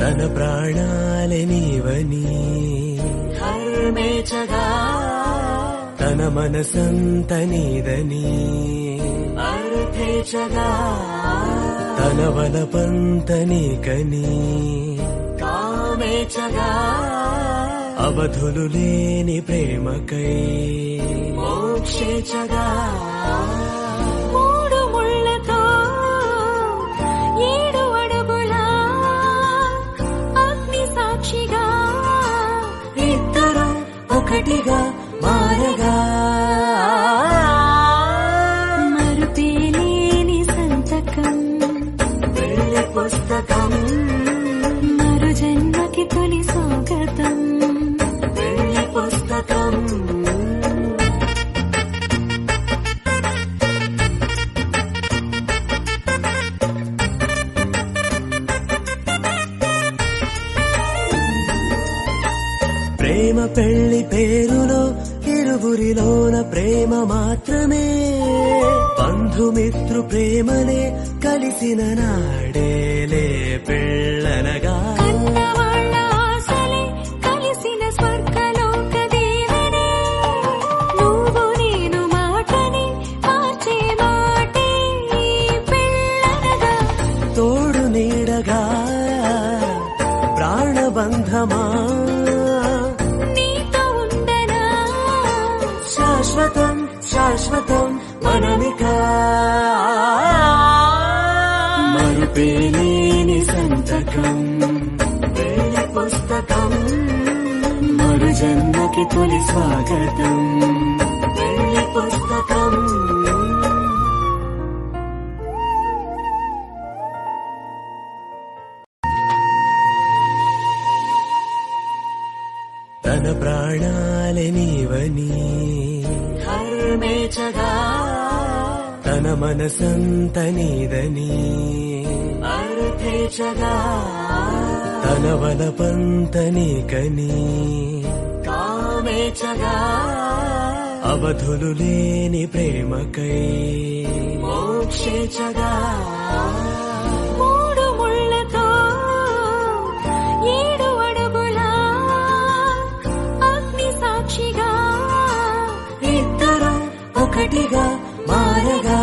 తన ప్రాణాలే నీవని హర్మేచగా తన మనసంత నీదని అర్థేచగా తన వలపంత నీకని కామేచగా అవధులు లేని ప్రేమకై మోక్షేచగా మూడు ముళ్ళతో 7 అడుగుల అగ్ని సాక్షిగా ఇద్దరు ఒకటిగా మారగా మరుపేలేని సంతకం వెళ్ళి పుస్తకం మరు జన్మకి తొలి స్వాగతం వెళ్ళి పుస్తకం ప్రేమ పెళ్లి పేరులో ఇరువురిలోన ప్రేమ మాత్రమే బంధుమిత్రు ప్రేమనే కలిసిన నాడేలే పెళ్ళనగా కన్నవాళ్ళ ఆశలే కలిసిన స్వర్గలోక దేవనే నువ్వు నేను మాటని మార్చే మాటే పెళ్ళనగా తోడు నీడగా ప్రాణబంధమా నీతో ఉండనా శాశ్వతం శాశ్వతం మనమిక మరుపేలేని సంతకం వెళ్ళి పుస్తకం మరు జన్మకి తొలి స్వాగతం వెళ్ళి పుస్తకం తన ప్రాణాలే నీవని హర్మేచగా తన మనసంత నీదని అర్థేచగా తన వలపంత నీకని కామేచగా అవధులు లేని ప్రేమకై మోక్షేచగా మూడు ముళ్ళతో 7 అడుగుల అగ్ని సాక్షిగా ఇద్దరు ఒకటిగా మారగా